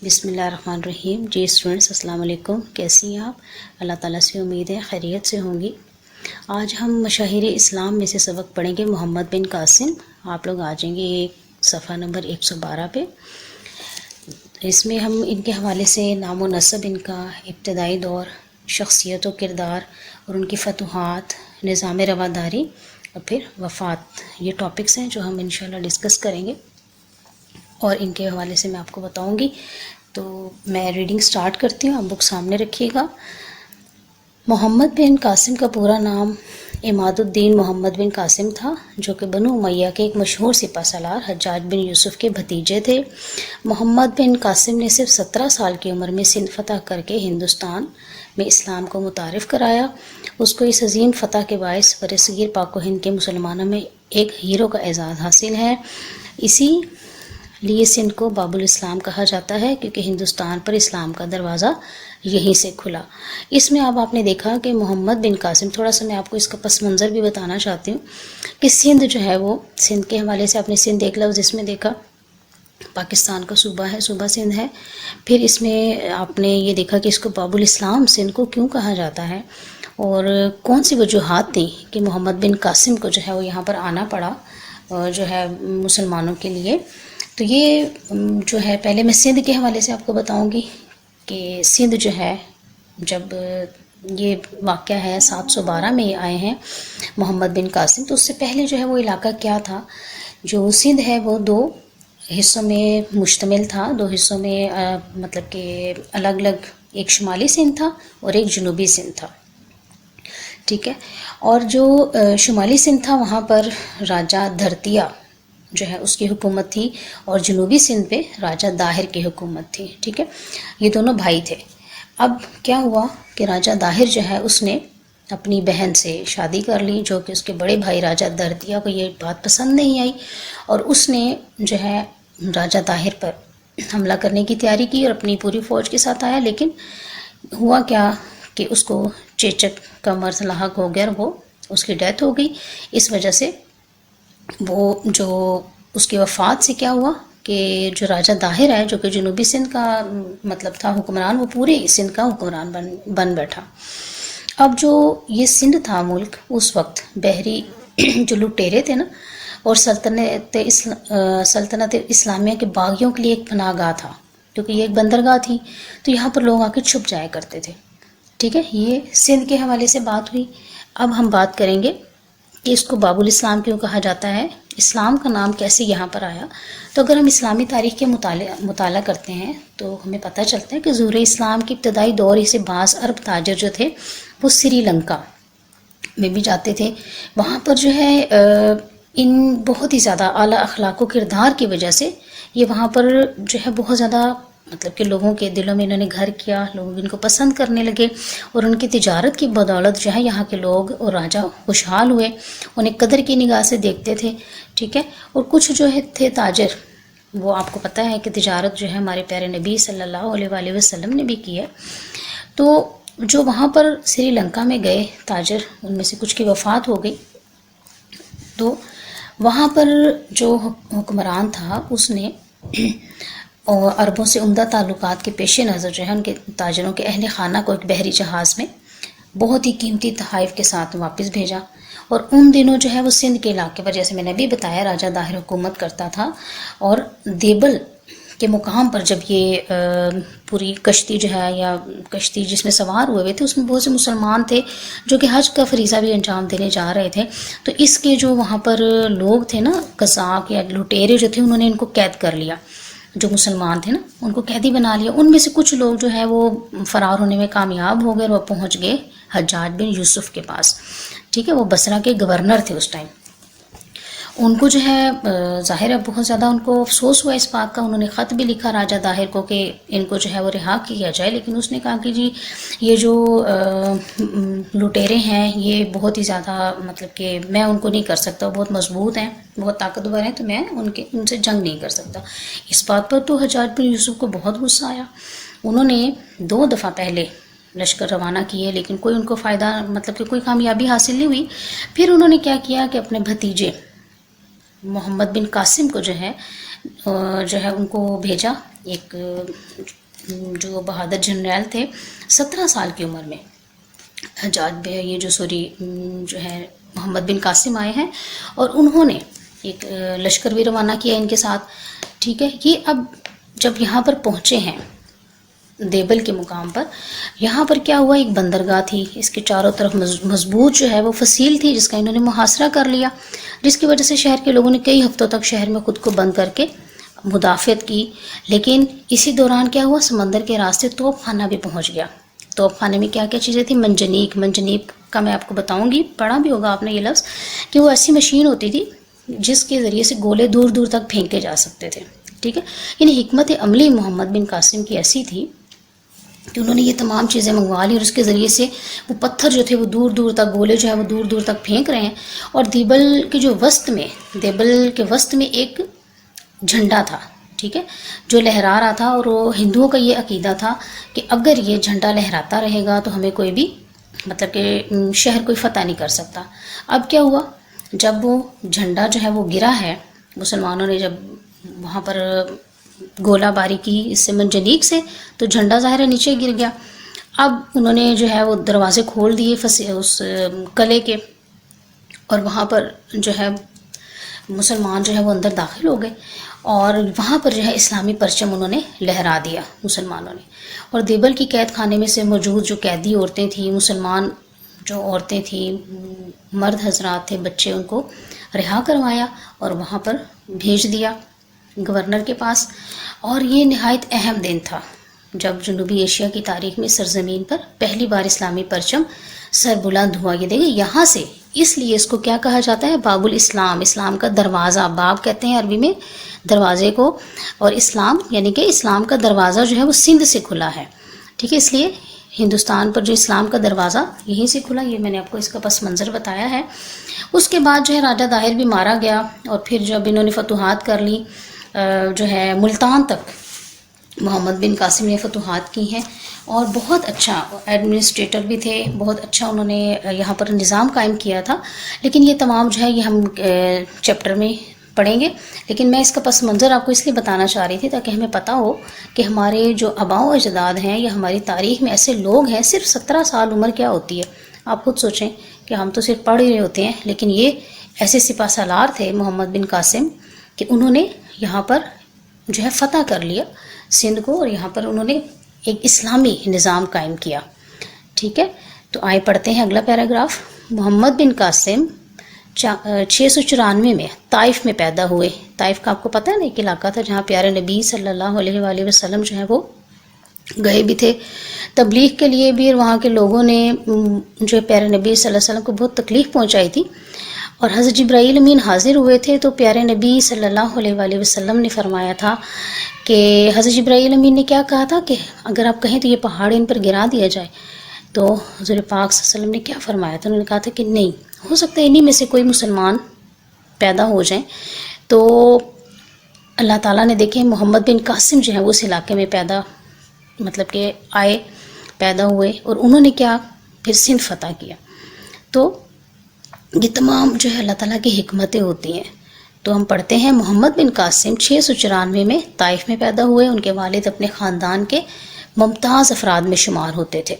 بسم اللہ الرحمن الرحیم۔ جی اسٹوڈنٹس السلام علیکم، کیسی ہیں آپ؟ اللہ تعالیٰ سے امید ہے خیریت سے ہوں گی۔ آج ہم مشاہیر اسلام میں سے سبق پڑھیں گے محمد بن قاسم۔ آپ لوگ آ جائیں گے صفحہ نمبر 112 پہ۔ اس میں ہم ان کے حوالے سے نام و نسب ان کا، ابتدائی دور، شخصیت و کردار اور ان کی فتوحات، نظام رواداری اور پھر وفات، یہ ٹاپکس ہیں جو ہم انشاءاللہ ڈسکس کریں گے اور ان کے حوالے سے میں آپ کو بتاؤں گی۔ تو میں ریڈنگ سٹارٹ کرتی ہوں، آپ بک سامنے رکھیے گا۔ محمد بن قاسم کا پورا نام عماد الدین محمد بن قاسم تھا، جو کہ بنو امیہ کے ایک مشہور سپہ سالار حجاج بن یوسف کے بھتیجے تھے۔ محمد بن قاسم نے صرف 17 سال کی عمر میں سندھ فتح کر کے ہندوستان میں اسلام کو متعارف کرایا۔ اس کو اس عظیم فتح کے باعث برصغیر پاک و ہند کے مسلمانوں میں ایک ہیرو کا اعزاز حاصل ہے۔ اسی لیے سندھ کو باب الاسلام کہا جاتا ہے، کیونکہ ہندوستان پر اسلام کا دروازہ یہیں سے کھلا۔ اس میں اب آپ نے دیکھا کہ محمد بن قاسم، تھوڑا سا میں آپ کو اس کا پس منظر بھی بتانا چاہتی ہوں کہ سندھ جو ہے وہ، سندھ کے حوالے سے آپ نے سندھ ایک لفظ اس میں دیکھا، پاکستان کا صوبہ ہے، صوبہ سندھ ہے۔ پھر اس میں آپ نے یہ دیکھا کہ اس کو باب الاسلام سندھ کو کیوں کہا جاتا ہے اور کون سی وجوہات تھیں کہ محمد بن قاسم کو جو ہے وہ یہاں پر آنا پڑا جو ہے مسلمانوں کے لیے۔ تو یہ جو ہے، پہلے میں سندھ کے حوالے سے آپ کو بتاؤں گی کہ سندھ جو ہے، جب یہ واقعہ ہے 712 میں یہ آئے ہیں محمد بن قاسم، تو اس سے پہلے جو ہے وہ علاقہ کیا تھا؟ جو سندھ ہے وہ 2 حصوں میں مشتمل تھا، 2 حصوں میں مطلب کہ الگ الگ، ایک شمالی سندھ تھا اور ایک جنوبی سندھ تھا، ٹھیک ہے۔ اور جو شمالی سندھ تھا وہاں پر راجہ دھرتیہ جو ہے اس کی حکومت تھی، اور جنوبی سندھ پہ راجہ داہر کی حکومت تھی، ٹھیک ہے۔ یہ دونوں بھائی تھے۔ اب کیا ہوا کہ راجہ داہر جو ہے اس نے اپنی بہن سے شادی کر لی، جو کہ اس کے بڑے بھائی راجہ دھرتیہ کو یہ بات پسند نہیں آئی، اور اس نے جو ہے راجہ داہر پر حملہ کرنے کی تیاری کی اور اپنی پوری فوج کے ساتھ آیا، لیکن ہوا کیا کہ اس کو چیچک کا مرض لاحق ہو گیا اور وہ اس کی ڈیتھ ہو گئی۔ اس وجہ سے وہ جو اس کی وفات سے کیا ہوا کہ جو راجہ داہر ہے، جو کہ جنوبی سندھ کا مطلب تھا حکمران، وہ پورے سندھ کا حکمران بن بیٹھا۔ اب جو یہ سندھ تھا ملک، اس وقت بحری جو لٹیرے تھے نا، اور سلطنت اسلامیہ کے باغیوں کے لیے ایک پناہ گاہ تھا، کیونکہ یہ ایک بندرگاہ تھی، تو یہاں پر لوگ آ کے چھپ جایا کرتے تھے، ٹھیک ہے۔ یہ سندھ کے حوالے سے بات ہوئی۔ اب ہم بات کریں گے کہ اس کو باب الاسلام کیوں کہا جاتا ہے، اسلام کا نام کیسے یہاں پر آیا۔ تو اگر ہم اسلامی تاریخ کے مطالعہ کرتے ہیں تو ہمیں پتہ چلتا ہے کہ ظہور اسلام کی ابتدائی دور ہی سے بعض عرب تاجر جو تھے وہ سری لنکا میں بھی جاتے تھے۔ وہاں پر جو ہے ان بہت ہی زیادہ اعلیٰ اخلاق و کردار کی وجہ سے یہ وہاں پر جو ہے بہت زیادہ مطلب کہ لوگوں کے دلوں میں انہوں نے گھر کیا، لوگ ان کو پسند کرنے لگے، اور ان کی تجارت کی بدولت جو ہے یہاں کے لوگ اور راجہ خوشحال ہوئے، انہیں قدر کی نگاہ سے دیکھتے تھے، ٹھیک ہے۔ اور کچھ جو تھے تاجر، وہ آپ کو پتہ ہے کہ تجارت جو ہے ہمارے پیارے نبی صلی اللہ علیہ وآلہ وسلم نے بھی کی ہے۔ تو جو وہاں پر سری لنکا میں گئے تاجر، ان میں سے کچھ کی وفات ہو گئی، تو وہاں پر جو حکمران تھا اس نے اور عربوں سے عمدہ تعلقات کے پیش نظر جو ہے ان کے تاجروں کے اہل خانہ کو ایک بحری جہاز میں بہت ہی قیمتی تحائف کے ساتھ واپس بھیجا۔ اور ان دنوں جو ہے وہ سندھ کے علاقے پر، جیسے میں نے بھی بتایا، راجہ داہر حکومت کرتا تھا، اور دیبل کے مقام پر جب یہ پوری کشتی جو ہے، یا کشتی جس میں سوار ہوئے تھے، اس میں بہت سے مسلمان تھے جو کہ حج کا فریضہ بھی انجام دینے جا رہے تھے، تو اس کے جو وہاں پر لوگ تھے نا، قزاق یا لٹیرے جو تھے، انہوں نے ان کو قید کر لیا، جو مسلمان تھے نا ان کو قیدی بنا لیا۔ ان میں سے کچھ لوگ جو ہے وہ فرار ہونے میں کامیاب ہو گئے اور وہ پہنچ گئے حجاج بن یوسف کے پاس، ٹھیک ہے۔ وہ بصرہ کے گورنر تھے اس ٹائم۔ ان کو جو ہے ظاہر ہے بہت زیادہ ان کو افسوس ہوا اس بات کا، انہوں نے خط بھی لکھا راجہ داہر کو کہ ان کو جو ہے وہ رہا کیا جائے، لیکن اس نے کہا کہ جی یہ جو لٹیرے ہیں یہ بہت ہی زیادہ مطلب کہ میں ان کو نہیں کر سکتا، وہ بہت مضبوط ہیں، بہت طاقتور ہیں، تو میں ان سے جنگ نہیں کر سکتا۔ اس بات پر تو حجاج بن یوسف کو بہت غصہ آیا۔ انہوں نے 2 دفعہ پہلے لشکر روانہ کیے، لیکن کوئی ان کو فائدہ مطلب کہ کوئی کامیابی حاصل نہیں ہوئی۔ پھر انہوں نے کیا کیا کہ اپنے بھتیجے محمد بن قاسم کو جو ہے جو ہے ان کو بھیجا، ایک جو بہادر جنرل تھے 17 سال کی عمر میں، حجاج یہ جو ہے محمد بن قاسم آئے ہیں اور انہوں نے ایک لشکر بھی روانہ کیا ان کے ساتھ، ٹھیک ہے۔ یہ اب جب یہاں پر پہنچے ہیں دیبل کے مقام پر، یہاں پر کیا ہوا، ایک بندرگاہ تھی، اس کے چاروں طرف مضبوط جو ہے وہ فصیل تھی جس کا انہوں نے محاصرہ کر لیا، جس کی وجہ سے شہر کے لوگوں نے کئی ہفتوں تک شہر میں خود کو بند کر کے مدافعت کی۔ لیکن اسی دوران کیا ہوا، سمندر کے راستے توپ خانہ بھی پہنچ گیا۔ توپ خانے میں کیا کیا چیزیں تھیں، منجنیق کا میں آپ کو بتاؤں گی، پڑھا بھی ہوگا آپ نے یہ لفظ، کہ وہ ایسی مشین ہوتی تھی جس کے ذریعے سے گولے دور دور تک پھینکے جا سکتے تھے، ٹھیک ہے۔ یعنی حکمت عملی محمد بن قاسم کی ایسی تھی کہ انہوں نے یہ تمام چیزیں منگوا لی اور اس کے ذریعے سے وہ پتھر جو تھے وہ دور دور تک، گولے جو ہے وہ دور دور تک پھینک رہے ہیں۔ اور دیبل کے وسط میں ایک جھنڈا تھا، ٹھیک ہے، جو لہرا رہا تھا، اور وہ ہندوؤں کا یہ عقیدہ تھا کہ اگر یہ جھنڈا لہراتا رہے گا تو ہمیں کوئی بھی مطلب کہ شہر کوئی فتح نہیں کر سکتا۔ اب کیا ہوا، جب وہ جھنڈا جو ہے وہ گرا ہے، مسلمانوں نے جب وہاں پر گولہ باری کی اس سے منجنیق سے، تو جھنڈا ظاہر ہے نیچے گر گیا۔ اب انہوں نے جو ہے وہ دروازے کھول دیے اس قلعے کے، اور وہاں پر جو ہے مسلمان جو ہے وہ اندر داخل ہو گئے، اور وہاں پر جو ہے اسلامی پرچم انہوں نے لہرا دیا مسلمانوں نے۔ اور دیبل کی قید خانے میں سے موجود جو قیدی عورتیں تھیں، مسلمان جو عورتیں تھیں، مرد حضرات تھے، بچے، ان کو رہا کروایا اور وہاں پر بھیج دیا گورنر کے پاس۔ اور یہ نہایت اہم دن تھا جب جنوبی ایشیا کی تاریخ میں سرزمین پر پہلی بار اسلامی پرچم سر بلند ہوا۔ یہ دیکھیں یہاں سے، اس لیے اس کو کیا کہا جاتا ہے، باب الاسلام، اسلام کا دروازہ، باب کہتے ہیں عربی میں دروازے کو، اور اسلام یعنی کہ اسلام کا دروازہ جو ہے وہ سندھ سے کھلا ہے، ٹھیک ہے۔ اس لیے ہندوستان پر جو اسلام کا دروازہ یہیں سے کھلا، یہ میں نے آپ کو اس کا پس منظر بتایا ہے۔ اس کے بعد جو ہے راجہ داہر بھی مارا گیا، اور پھر جب انہوں نے فتوحات کر لی جو ہے ملتان تک، محمد بن قاسم نے فتوحات کی ہیں، اور بہت اچھا ایڈمنسٹریٹر بھی تھے، بہت اچھا انہوں نے یہاں پر نظام قائم کیا تھا۔ لیکن یہ تمام جو ہے یہ ہم چیپٹر میں پڑھیں گے، لیکن میں اس کا پس منظر آپ کو اس لیے بتانا چاہ رہی تھی تاکہ ہمیں پتہ ہو کہ ہمارے جو آباء و اجداد ہیں یا ہماری تاریخ میں ایسے لوگ ہیں، صرف 17 سال عمر کیا ہوتی ہے، آپ خود سوچیں کہ ہم تو صرف پڑھ ہی رہے ہوتے ہیں، لیکن یہ ایسے سپہ سالار تھے محمد بن قاسم کہ انہوں نے یہاں پر جو ہے فتح کر لیا سندھ کو، اور یہاں پر انہوں نے ایک اسلامی نظام قائم کیا، ٹھیک ہے۔ تو آئے پڑھتے ہیں اگلا پیراگراف۔ محمد بن قاسم 694 میں طائف میں پیدا ہوئے۔ طائف کا آپ کو پتہ ہے نا، ایک علاقہ تھا جہاں پیارے نبی صلی اللہ علیہ وآلہ وسلم جو ہے وہ گئے بھی تھے تبلیغ کے لیے بھی، اور وہاں کے لوگوں نے جو پیارے نبی صلی اللہ علیہ وسلم کو بہت تکلیف پہنچائی تھی، اور حضرت جبرائیل امین حاضر ہوئے تھے تو پیارے نبی صلی اللہ علیہ وآلہ وسلم نے فرمایا تھا کہ حضرت جبرائیل امین نے کیا کہا تھا کہ اگر آپ کہیں تو یہ پہاڑ ان پر گرا دیا جائے، تو حضور پاک صلی اللہ علیہ وسلم نے کیا فرمایا تھا، انہوں نے کہا تھا کہ نہیں، ہو سکتا ہے انہی میں سے کوئی مسلمان پیدا ہو جائیں۔ تو اللہ تعالیٰ نے دیکھیں محمد بن قاسم جو ہے وہ اس علاقے میں پیدا ہوئے، اور انہوں نے کیا پھر سندھ فتح کیا۔ تو یہ تمام جو ہے اللہ تعالیٰ کی حکمتیں ہوتی ہیں۔ تو ہم پڑھتے ہیں محمد بن قاسم 694 میں طائف میں پیدا ہوئے۔ ان کے والد اپنے خاندان کے ممتاز افراد میں شمار ہوتے تھے۔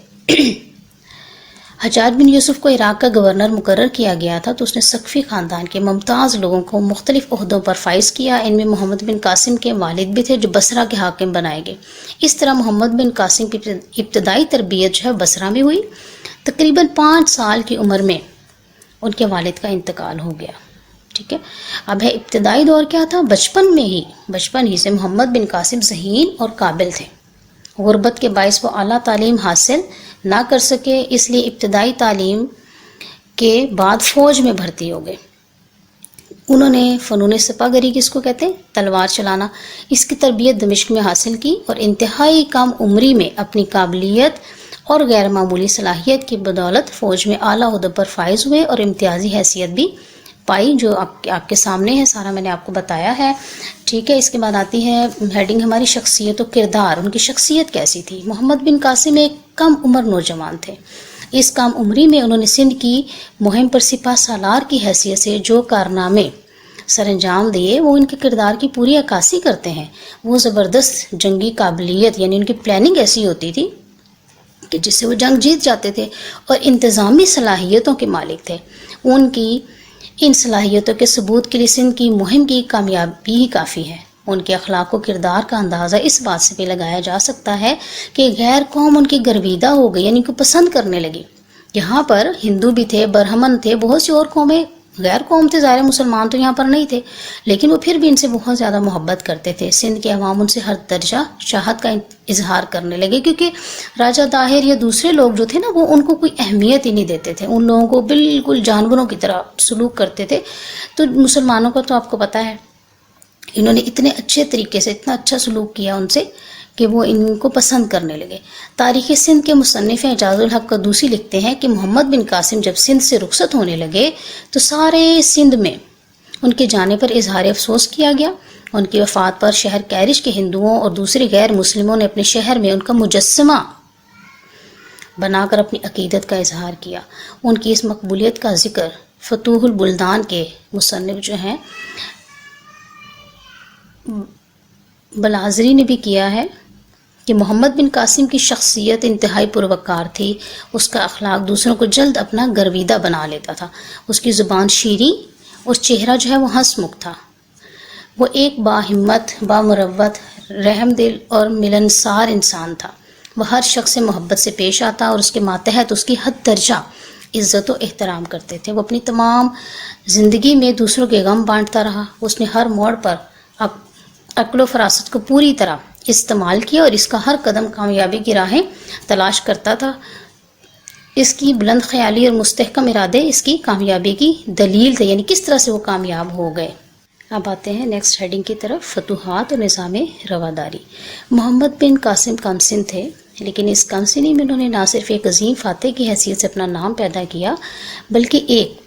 حجاج بن یوسف کو عراق کا گورنر مقرر کیا گیا تھا، تو اس نے ثقفی خاندان کے ممتاز لوگوں کو مختلف عہدوں پر فائز کیا۔ ان میں محمد بن قاسم کے والد بھی تھے جو بصرہ کے حاکم بنائے گئے۔ اس طرح محمد بن قاسم کی ابتدائی تربیت جو ہے بصرہ میں ہوئی۔ تقریباً 5 سال کی عمر میں ان کے والد کا انتقال ہو گیا، ٹھیک ہے۔ اب ہے ابتدائی دور کیا تھا، بچپن ہی سے محمد بن قاسم ذہین اور قابل تھے۔ غربت کے باعث وہ اعلیٰ تعلیم حاصل نہ کر سکے، اس لیے ابتدائی تعلیم کے بعد فوج میں بھرتی ہو گئے۔ انہوں نے فنون سپہ گری، کس کو کہتے ہیں، تلوار چلانا، اس کی تربیت دمشق میں حاصل کی، اور انتہائی کم عمری میں اپنی قابلیت اور غیر معمولی صلاحیت کی بدولت فوج میں اعلیٰ عہدوں پر فائز ہوئے، اور امتیازی حیثیت بھی پائی، جو آپ کے سامنے ہے، سارا میں نے آپ کو بتایا ہے، ٹھیک ہے۔ اس کے بعد آتی ہے ہیڈنگ ہماری شخصیت و کردار، ان کی شخصیت کیسی تھی۔ محمد بن قاسم ایک کم عمر نوجوان تھے۔ اس کم عمری میں انہوں نے سندھ کی مہم پر سپہ سالار کی حیثیت سے جو کارنامے سر انجام دیے وہ ان کے کردار کی پوری عکاسی کرتے ہیں۔ وہ زبردست جنگی قابلیت یعنی ان کی پلاننگ ایسی ہوتی تھی کہ جس سے وہ جنگ جیت جاتے تھے، اور انتظامی صلاحیتوں کے مالک تھے۔ ان کی ان صلاحیتوں کے ثبوت کے لیے سندھ کی مہم کی کامیابی ہی کافی ہے۔ ان کے اخلاق و کردار کا اندازہ اس بات سے بھی لگایا جا سکتا ہے کہ غیر قوم ان کی گرویدہ ہو گئی، یعنی ان کو پسند کرنے لگی۔ یہاں پر ہندو بھی تھے، برہمن تھے، بہت سی اور قومیں غیر قوم تھے، ظاہر مسلمان تو یہاں پر نہیں تھے، لیکن وہ پھر بھی ان سے بہت زیادہ محبت کرتے تھے۔ سندھ کے عوام ان سے ہر درجہ چاہت کا اظہار کرنے لگے، کیونکہ راجہ طاہر یا دوسرے لوگ جو تھے نا وہ ان کو کوئی اہمیت ہی نہیں دیتے تھے، ان لوگوں کو بالکل جانوروں کی طرح سلوک کرتے تھے۔ تو مسلمانوں کا تو آپ کو پتہ ہے، انہوں نے اتنے اچھے طریقے سے اتنا اچھا سلوک کیا ان سے کہ وہ ان کو پسند کرنے لگے۔ تاریخ سندھ کے مصنف اعجاز الحق قدوسی لکھتے ہیں کہ محمد بن قاسم جب سندھ سے رخصت ہونے لگے تو سارے سندھ میں ان کے جانے پر اظہار افسوس کیا گیا۔ ان کی وفات پر شہر کیرش کے ہندوؤں اور دوسرے غیر مسلموں نے اپنے شہر میں ان کا مجسمہ بنا کر اپنی عقیدت کا اظہار کیا۔ ان کی اس مقبولیت کا ذکر فتوح البلدان کے مصنف جو ہیں بلازری نے بھی کیا ہے کہ محمد بن قاسم کی شخصیت انتہائی پروقار تھی، اس کا اخلاق دوسروں کو جلد اپنا گرویدہ بنا لیتا تھا، اس کی زبان شیریں اور چہرہ جو ہے وہ ہنسمکھ تھا۔ وہ ایک باہمت، بامروت، رحم دل اور ملنسار انسان تھا۔ وہ ہر شخص سے محبت سے پیش آتا اور اس کے ماتحت اس کی حد درجہ عزت و احترام کرتے تھے۔ وہ اپنی تمام زندگی میں دوسروں کے غم بانٹتا رہا۔ اس نے ہر موڑ پر عقل و فراست کو پوری طرح استعمال کیا اور اس کا ہر قدم کامیابی کی راہیں تلاش کرتا تھا۔ اس کی بلند خیالی اور مستحکم ارادے اس کی کامیابی کی دلیل تھے، یعنی کس طرح سے وہ کامیاب ہو گئے۔ اب آتے ہیں نیکسٹ ہیڈنگ کی طرف، فتوحات اور نظام رواداری۔ محمد بن قاسم کمسن تھے، لیکن اس کمسنی میں انہوں نے نہ صرف ایک عظیم فاتح کی حیثیت سے اپنا نام پیدا کیا بلکہ ایک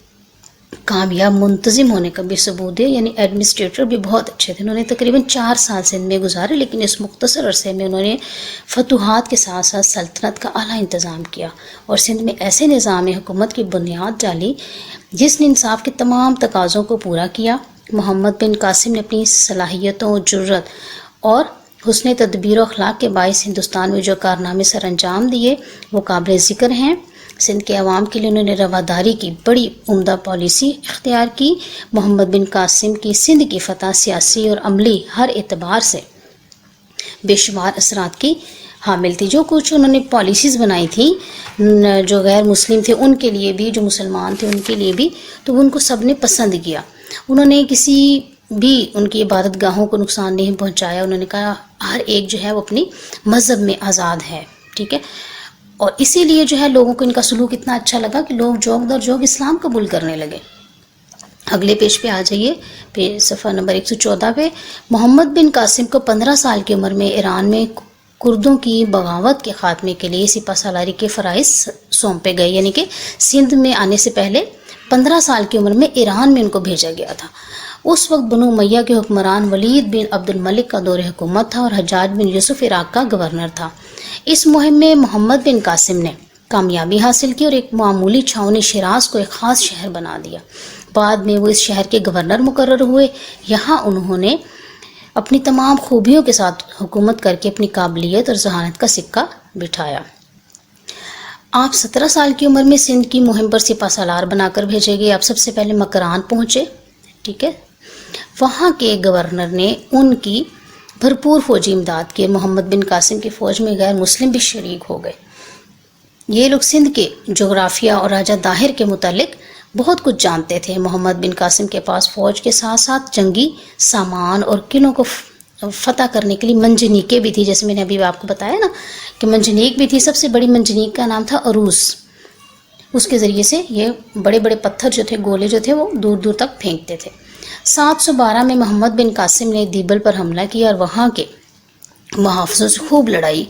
کامیاب منتظم ہونے کا بھی ثبوت ہے، یعنی ایڈمنسٹریٹر بھی بہت اچھے تھے۔ انہوں نے تقریباً 4 سال سندھ میں گزارے، لیکن اس مختصر عرصے میں انہوں نے فتوحات کے ساتھ ساتھ سلطنت کا اعلیٰ انتظام کیا اور سندھ میں ایسے نظام حکومت کی بنیاد ڈالی جس نے انصاف کے تمام تقاضوں کو پورا کیا۔ محمد بن قاسم نے اپنی صلاحیتوں، جرت اور حسن تدبیر و اخلاق کے باعث ہندوستان میں جو کارنامے سر انجام دیے وہ قابل ذکر ہیں۔ سندھ کے عوام کے لیے انہوں نے رواداری کی بڑی عمدہ پالیسی اختیار کی۔ محمد بن قاسم کی سندھ کی فتح سیاسی اور عملی ہر اعتبار سے بے شمار اثرات کی حامل تھی۔ جو کچھ انہوں نے پالیسیز بنائی تھیں جو غیر مسلم تھے ان کے لیے بھی، جو مسلمان تھے ان کے لیے بھی، تو ان کو سب نے پسند کیا۔ انہوں نے کسی بھی ان کی عبادت گاہوں کو نقصان نہیں پہنچایا۔ انہوں نے کہا ہر ایک جو ہے وہ اپنی مذہب میں آزاد ہے، ٹھیک ہے، اور اسی لیے جو ہے لوگوں کو ان کا سلوک اتنا اچھا لگا کہ لوگ جوگ در جوگ اسلام قبول کرنے لگے۔ اگلے پیج پہ آ جائیے، پیج صفحہ نمبر 114 پہ۔ محمد بن قاسم کو 15 سال کی عمر میں ایران میں کردوں کی بغاوت کے خاتمے کے لیے سپہ سالاری کے فرائض سونپے گئے، یعنی کہ سندھ میں آنے سے پہلے 15 سال کی عمر میں ایران میں ان کو بھیجا گیا تھا۔ اس وقت بنو امیہ کے حکمران ولید بن عبد الملک کا دور حکومت تھا اور حجاج بن یوسف عراق کا گورنر تھا۔ اس مہم میں محمد بن قاسم نے کامیابی حاصل کی اور ایک معمولی چھاؤنی شیراز کو ایک خاص شہر بنا دیا۔ بعد میں وہ اس شہر کے گورنر مقرر ہوئے۔ یہاں انہوں نے اپنی تمام خوبیوں کے ساتھ حکومت کر کے اپنی قابلیت اور ذہانت کا سکہ بٹھایا۔ آپ 17 سال کی عمر میں سندھ کی مہم پر سپہ سالار بنا کر بھیجے گئے۔ آپ سب سے پہلے مکران پہنچے، ٹھیک ہے، وہاں کے گورنر نے ان کی بھرپور فوجی امداد کی۔ محمد بن قاسم کی فوج میں غیر مسلم بھی شریک ہو گئے۔ یہ لوگ سندھ کے جغرافیہ اور راجہ طاہر کے متعلق بہت کچھ جانتے تھے۔ محمد بن قاسم کے پاس فوج کے ساتھ ساتھ جنگی سامان اور قلعوں کو فتح کرنے کے لیے منجنیقیں بھی تھی، جیسے میں نے ابھی آپ کو بتایا نا کہ منجنیق بھی تھی۔ سب سے بڑی منجنیق کا نام تھا عروس۔ اس کے ذریعے سے یہ بڑے بڑے پتھر جو تھے، گولے جو تھے، وہ دور دور تک پھینکتے تھے۔ 712 میں محمد بن قاسم نے دیبل پر حملہ کیا اور وہاں کے محافظوں سے خوب لڑائی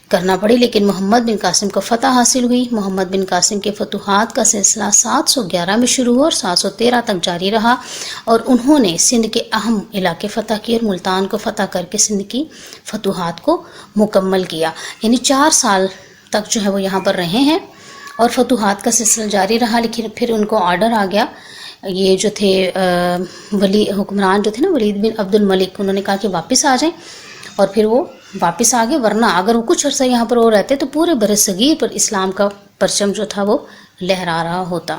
کرنا پڑی، لیکن محمد بن قاسم کو فتح حاصل ہوئی۔ محمد بن قاسم کے فتوحات کا سلسلہ 711 میں شروع ہوا اور 713 تک جاری رہا، اور انہوں نے سندھ کے اہم علاقے فتح کیے اور ملتان کو فتح کر کے سندھ کی فتوحات کو مکمل کیا۔ یعنی 4 سال تک جو ہے وہ یہاں پر رہے ہیں اور فتوحات کا سلسلہ جاری رہا، لیکن پھر ان کو آرڈر آ گیا یہ جو تھے حکمران جو تھے نا ولید بن عبد الملک، انہوں نے کہا کہ واپس آ جائیں، اور پھر وہ واپس آ گئے، ورنہ اگر وہ کچھ عرصہ یہاں پر وہ رہتے تو پورے بر صغیر پر اسلام کا پرچم جو تھا وہ لہرا رہا ہوتا۔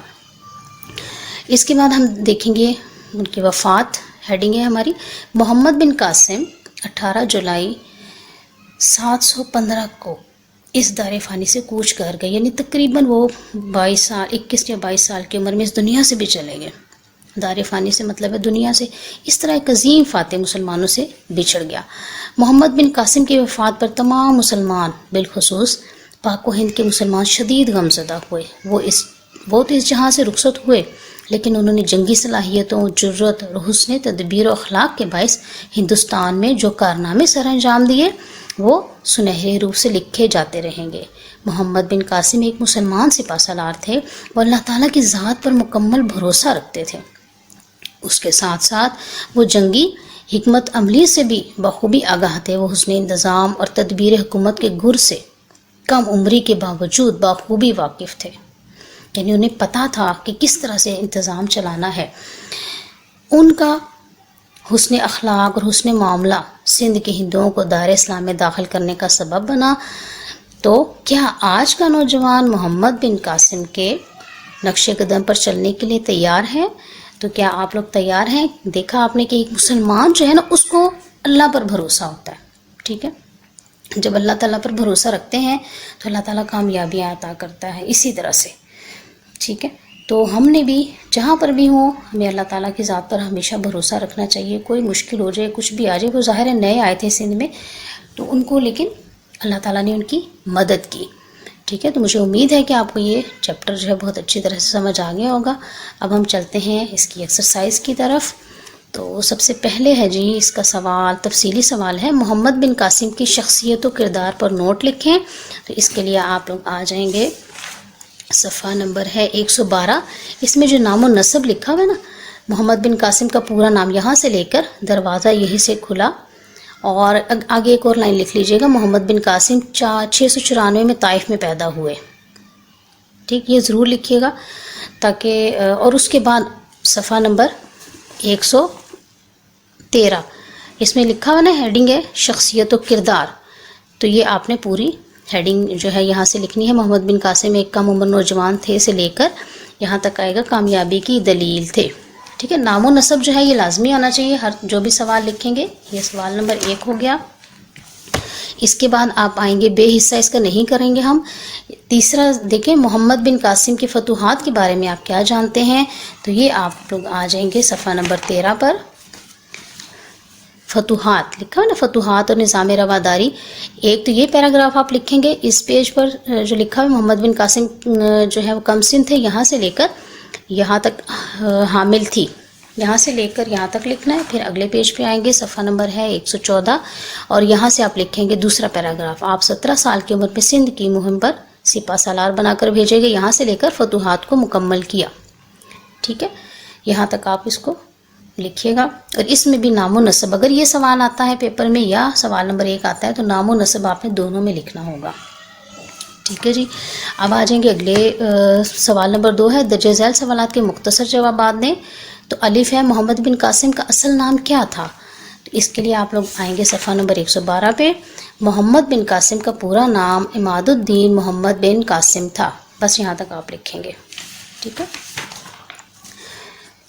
اس کے بعد ہم دیکھیں گے ان کی وفات، ہیڈنگ ہے ہماری محمد بن قاسم 18 جولائی 715 کو اس دار فانی سے کوچ کر گئے، یعنی تقریباً وہ 21 یا 22 سال کی عمر میں اس دنیا سے بھی چلے گئے۔ دار فانی سے مطلب ہے دنیا سے، اس طرح ایک عظیم فاتح مسلمانوں سے بچھڑ گیا۔ محمد بن قاسم کی وفات پر تمام مسلمان، بالخصوص پاک و ہند کے مسلمان شدید غمزدہ ہوئے۔ وہ تو اس جہاں سے رخصت ہوئے، لیکن انہوں نے جنگی صلاحیتوں، جرت اور حسن تدبیر و اخلاق کے باعث ہندوستان میں جو کارنامے سر انجام دیے وہ سنہرے روپ سے لکھے جاتے رہیں گے۔ محمد بن قاسم ایک مسلمان سپہ سالار تھے، وہ اللہ تعالیٰ کی ذات پر مکمل بھروسہ رکھتے تھے۔ اس کے ساتھ ساتھ وہ جنگی حکمت عملی سے بھی بخوبی آگاہ تھے۔ وہ حسن انتظام اور تدبیر حکومت کے گر سے کم عمری کے باوجود بخوبی واقف تھے، یعنی انہیں پتہ تھا کہ کس طرح سے انتظام چلانا ہے۔ ان کا حسن اخلاق اور حسن معاملہ سندھ کے ہندوؤں کو دار اسلام میں داخل کرنے کا سبب بنا۔ تو کیا آج کا نوجوان محمد بن قاسم کے نقش قدم پر چلنے کے لیے تیار ہے؟ تو کیا آپ لوگ تیار ہیں؟ دیکھا آپ نے کہ ایک مسلمان جو ہے نا، اس کو اللہ پر بھروسہ ہوتا ہے، ٹھیک ہے؟ جب اللہ تعالیٰ پر بھروسہ رکھتے ہیں تو اللہ تعالیٰ کامیابیاں عطا کرتا ہے، اسی طرح سے، ٹھیک ہے؟ تو ہم نے بھی جہاں پر بھی ہوں، ہمیں اللہ تعالیٰ کی ذات پر ہمیشہ بھروسہ رکھنا چاہیے۔ کوئی مشکل ہو جائے، کچھ بھی آ جائے، وہ ظاہر ہے نئے آئے تھے سندھ میں تو ان کو، لیکن اللہ تعالیٰ نے ان کی مدد کی، ٹھیک ہے؟ تو مجھے امید ہے کہ آپ کو یہ چیپٹر جو ہے بہت اچھی طرح سے سمجھ آ گیا ہوگا۔ اب ہم چلتے ہیں اس کی ایکسرسائز کی طرف۔ تو سب سے پہلے ہے جی اس کا سوال، تفصیلی سوال ہے، محمد بن قاسم کی شخصیت و کردار پر نوٹ لکھیں۔ تو اس کے لیے آپ لوگ آ جائیں گے، صفحہ نمبر ہے 112۔ اس میں جو نام و نسب لکھا ہوا ہے نا، محمد بن قاسم کا پورا نام یہاں سے لے کر دروازہ یہی سے کھلا، اور آگے ایک اور لائن لکھ لیجئے گا، محمد بن قاسم 694 میں طائف میں پیدا ہوئے، ٹھیک؟ یہ ضرور لکھیے گا تاکہ، اور اس کے بعد صفحہ نمبر 113 اس میں لکھا ہوا نا، ہیڈنگ ہے شخصیت و کردار، تو یہ آپ نے پوری ہیڈنگ جو ہے یہاں سے لکھنی ہے۔ محمد بن قاسم ایک کم عمر نوجوان تھے سے لے کر یہاں تک آئے گا کامیابی کی دلیل تھے، ٹھیک ہے؟ نام و نسب جو ہے یہ لازمی آنا چاہیے، ہر جو بھی سوال لکھیں گے۔ یہ سوال نمبر 1 ہو گیا۔ اس کے بعد آپ آئیں گے، بے حصہ اس کا نہیں کریں گے ہم۔ تیسرا دیکھیں، محمد بن قاسم کی فتوحات کے بارے میں آپ کیا جانتے ہیں؟ تو یہ آپ لوگ آ جائیں گے صفحہ نمبر 13 پر۔ فتوحات لکھا ہے نا، فتوحات اور نظام رواداری، ایک تو یہ پیراگراف آپ لکھیں گے۔ اس پیج پر جو لکھا ہے محمد بن قاسم جو ہے وہ کم سن تھے، یہاں سے لے کر یہاں تک حامل تھی، یہاں سے لے کر یہاں تک لکھنا ہے۔ پھر اگلے پیج پہ آئیں گے، صفحہ نمبر ہے 114، اور یہاں سے آپ لکھیں گے دوسرا پیراگراف، آپ 17 سال کی عمر میں سندھ کی مہم پر سپہ سالار بنا کر بھیجے گئے، یہاں سے لے کر فتوحات کو مکمل کیا، ٹھیک ہے؟ یہاں تک آپ اس کو لکھیے گا۔ اور اس میں بھی نام و نسب، اگر یہ سوال آتا ہے پیپر میں یا سوال نمبر 1 آتا ہے تو نام و نسب آپ نے دونوں میں لکھنا ہوگا، ٹھیک ہے جی؟ اب آ جائیں گے اگلے سوال نمبر 2 ہے، درج ذیل سوالات کے مختصر جوابات دیں۔ تو الف ہے، محمد بن قاسم کا اصل نام کیا تھا؟ تو اس کے لیے آپ لوگ آئیں گے صفحہ نمبر 112 پہ۔ محمد بن قاسم کا پورا نام عماد الدین محمد بن قاسم تھا، بس یہاں تک آپ لکھیں گے، ٹھیک ہے؟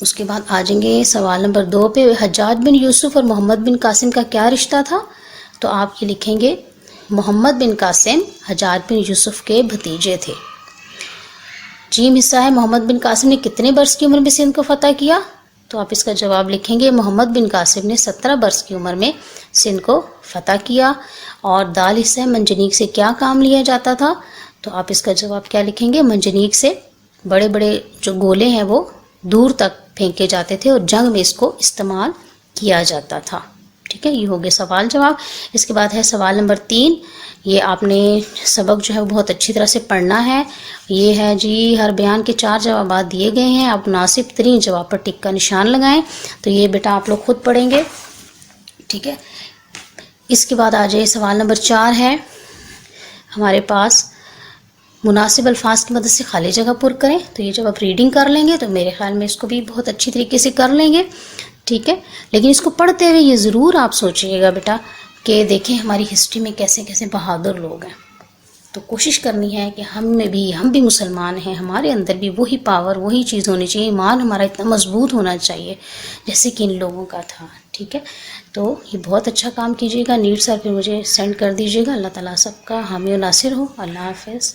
اس کے بعد آ جائیں گے سوال نمبر 2 پہ، حجاج بن یوسف اور محمد بن قاسم کا کیا رشتہ تھا؟ تو آپ یہ لکھیں گے، محمد بن قاسم حجاج بن یوسف کے بھتیجے تھے۔ جیم حصہ ہے، محمد بن قاسم نے کتنے برس کی عمر میں سندھ کو فتح کیا؟ تو آپ اس کا جواب لکھیں گے، محمد بن قاسم نے 17 برس کی عمر میں سندھ کو فتح کیا۔ اور دال حصہ ہے، منجنیق سے کیا کام لیا جاتا تھا؟ تو آپ اس کا جواب کیا لکھیں گے، منجنیق سے بڑے بڑے جو گولے ہیں وہ دور تک پھینکے جاتے تھے اور جنگ میں اس کو استعمال کیا جاتا تھا، ٹھیک ہے؟ یہ ہو گیا سوال جواب۔ اس کے بعد ہے سوال نمبر 3، یہ آپ نے سبق جو ہے وہ بہت اچھی طرح سے پڑھنا ہے۔ یہ ہے جی، ہر بیان کے 4 جوابات دیے گئے ہیں، آپ مناسب ترین جواب پر ٹک کا نشان لگائیں۔ تو یہ بیٹا آپ لوگ خود پڑھیں گے، ٹھیک ہے؟ اس کے بعد آ جائے سوال نمبر 4 ہے ہمارے پاس، مناسب الفاظ کی مدد سے خالی جگہ پر کریں. تو یہ جب آپ ریڈنگ کر لیں گے تو میرے خیال میں اس کو بھی بہت اچھی طریقے سے کر لیں گے. ٹھیک ہے، لیکن اس کو پڑھتے ہوئے یہ ضرور آپ سوچیے گا بیٹا کہ دیکھیں ہماری ہسٹری میں کیسے کیسے بہادر لوگ ہیں. تو کوشش کرنی ہے کہ ہم بھی مسلمان ہیں، ہمارے اندر بھی وہی پاور، وہی چیز ہونی چاہیے. ایمان ہمارا اتنا مضبوط ہونا چاہیے جیسے کہ ان لوگوں کا تھا. ٹھیک ہے، تو یہ بہت اچھا کام کیجیے گا. نیٹ سر پھر مجھے سینڈ کر دیجیے گا. اللہ تعالیٰ سب کا حامی و ناصر ہو. اللہ حافظ.